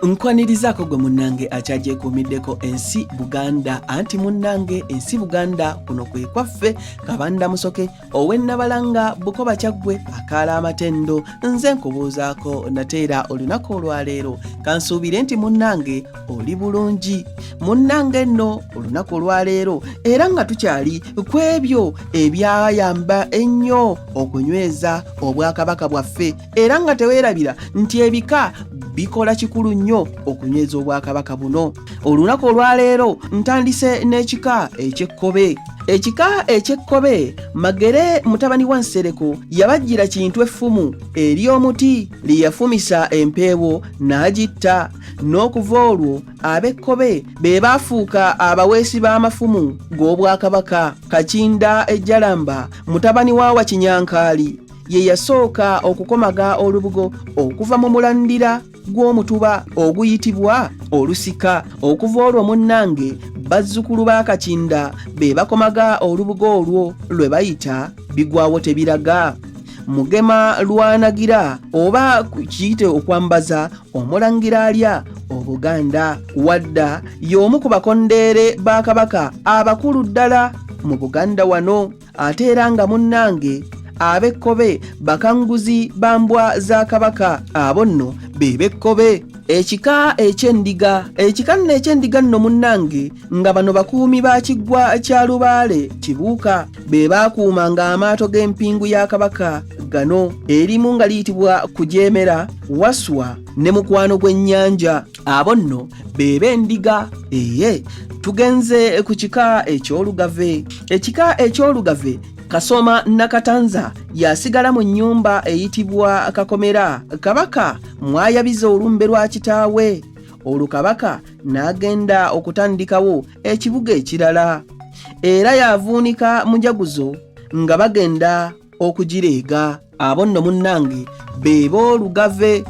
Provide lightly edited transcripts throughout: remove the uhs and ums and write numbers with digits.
Nkwanirizako gwe munnange akyagyekummiddeko ensi Buganda anti munnange ensi Buganda kuno kwe kwaffe Kabanda Musoke ow'ennabalanga Bukoba Kyaggwe akaala amatendo nze nkubuuzaako nateera olunaku olwaleero kansuubire nti munnange oli bulungi munnange nno olunaku olwaleero era nga tukyali ku ebyo ebyayamba ennyo okunyweza obwakabaka bwaffe era nga teweerabira nti ebika bikola kikulu nnyo okunyweza obwakabaka buno. Olunaku olwaleero ntandise n'ekika eky'ekkobe. Ekika eky'ekkobe Magere mutabani wa Nsereko yabajjira kintu effumu eri omuti lye yafumisa empeewo n'agitta n'okuva olwo ab'ekkobe be baafuuka abaweesi b'amafumu g'obwakabaka. Kakinda Ejjalamba mutabani wa Wakinyankaali ye yasooka okukomaga olubugo okuva mu mulandira gw'omutuba oguyitibwa olusika. Okuva olwo munnange bazzukulu ba Kakinda be bakomaga olubugo olwo lwe bayita bigwawo tebiraga. Mugema lwanagira oba kiyite okwambaza omulangira alya Obuganda wadda y'omu ku bakondeere ba kabaka abakulu ddala mu Buganda wano ate era nga munnange ab'ekkobe bakanguzi bambwa za kabaka abo nno be b'ekkobe. Ekika eky'endiga. Ekika nno eky'endiga nno munnange nga bano bakuumi ba kiggwa kya Lubaale Kibuuka be baakuumanga amaato g'empingu ya kabaka gano erimu nga liyitibwa Kujeemera, Waswa ne Mukwano gw'ennyanja. Abo nno be b'endiga. Tugenze ku kika eky'Olugave. Ekika eky'Olugave Kasoma Nakatanza yasigala mu nnyumba eyitibwa Kakomera. Kabaka mwayabiza olumbe lwa kitaawe. Olwo kabaka n'agenda okutandikawo ekibuga ekirala era yavuunika mujaguzo nga bagenda okugireega. Abo nno munnange be b'Olugave.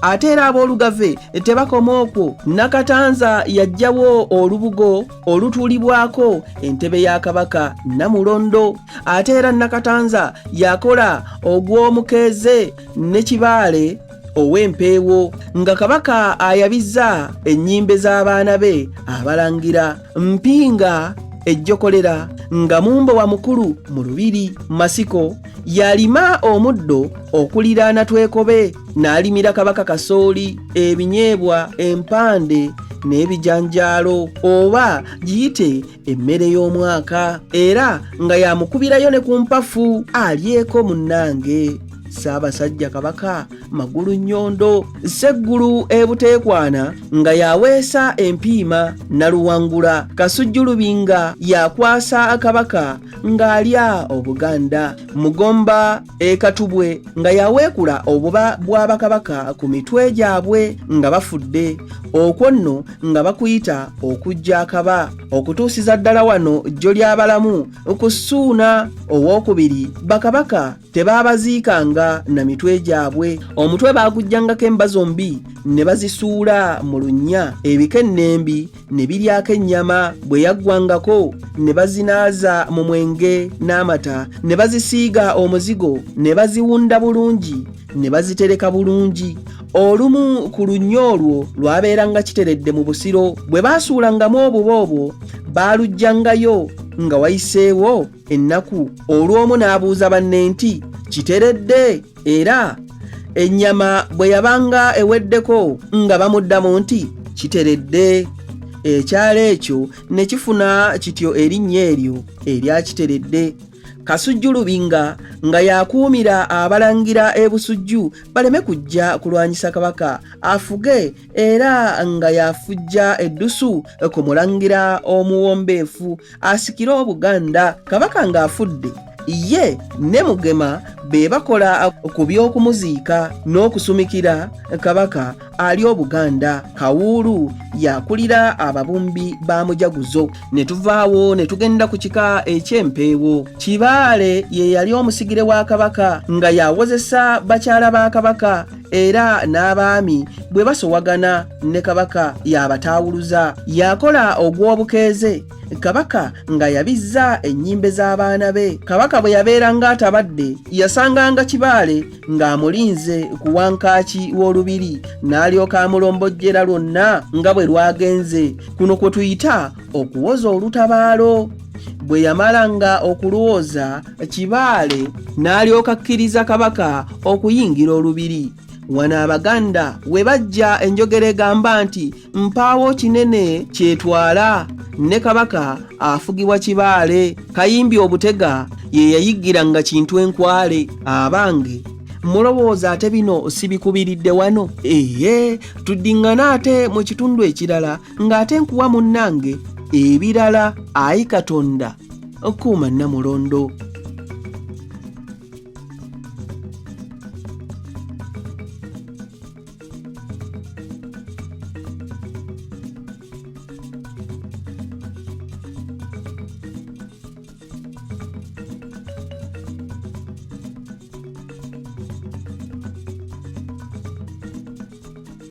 Ate era ab'Olugave tebakoma okwo. Nakatanza yaggyawo olubugo olutuulibwako entebe ya kabaka Namulondo. Ate era Nakatanza yakola ogw'omukeeze ne Kibaale ow'empeewo nga kabaka ayabizza ennyimbe z'abaana be abalangira. Mpinga Ejjokolera nga mumbo wa mukulu mu lubiri. Masiko yalima omuddo okuliraana Twekobe n'alimira kabaka kasooli, ebinyeebwa, empande n'ebijanjaalo oba giyite emmere y'omwaka era nga yamukubirayo ne ku mpafu alyeko munnange. Ssaabasajja Kabaka Magulu Nnyondo Sseggulu ebuteekwana nga yaweesa empiima Naluwangula. Kasujjulubinga yakwasa kabaka ng'alya Obuganda. Mugomba Katubwe nga yaweekula obuba bw'abakabaka ku mitwe gyabwe nga bafudde. Okwo nno nga bakuyita okujja akaba okutuusiza ddala wano jjo ly'abalamu ku Ssuuna owookubiri bakabaka tebaabaziikanga na mitwe gyabwe. Omutwe baagujjangako embazo mbi ne bazisuula mu lunnya. Ebikenembi ne biryako ennyama bwe yaggwangako ne bazinaaza mu mwenge n'amata ne bazisiiga omuzigo ne baziwunda bulungi ne bazitereka bulungi. Olumu ku lunnyo olwo lwabeeranga kiteredde mu busiro. Bwe baasuulangamu obubwo baalugjangayo nga wayiseewo ennaku. Olw'omu n'abuuza banne nti kiteredde? Era ennyama bwe yabanga eweddeko nga bamuddamu nti kiteredde. Ekyalo ekyo ne kifuna kityo erinnya eryo erya kiteredde. Kasujjulubinga nga yakuumira abalangira ebusujju baleme kujja kulwanyisa kabaka afuge era nga yafujja eddusu ku mulangira omuwombeefu asikire Obuganda. Kabaka ng'afudde ye ne Mugema be bakola ku by'okumuziika n'okusumikira kabaka ali Obuganda. Kawuulu yakulira ababumbi ba Mujaguzo. Ne tuvaawo ne tugenda ku kika eky'empeewo. Kibaale ye yali omusigire wa kabaka nga yawozesa bakyala ba kabaka era n'abaami bwe basowagana ne kabaka yabataawuluza. Yakola ogw'obukeeze Kabaka nga yabizza ennyimbe z'abaana be. Kabaka bwe yabeeranga atabadde yasanganga Kibaale ng'amulinze ku wankaaki w'olubiri n'alyoka amulombojjera lwonna nga bwe lwagenze. Kuno kwe tuyita okuwoza olutabaalo. Bwe yamalanga okuluwoza, Kibaale n'alyoka akkiriza Kabaka okuyingira olubiri. Wano Abaganda we bajja enjogera egamba nti mpaawo kinene kyetwala, ne Kabaka afugibwa Kibaale. Kayimbi Obutega ye yayiggiranga Kintu Enkwale. Abange mulowooza ate bino sibikubiridde wano? Tuddiŋŋana ate mu kitundu ekirala ng'ate nkuwa munnange ebirala. Ayi Katonda kuuma Namulondo.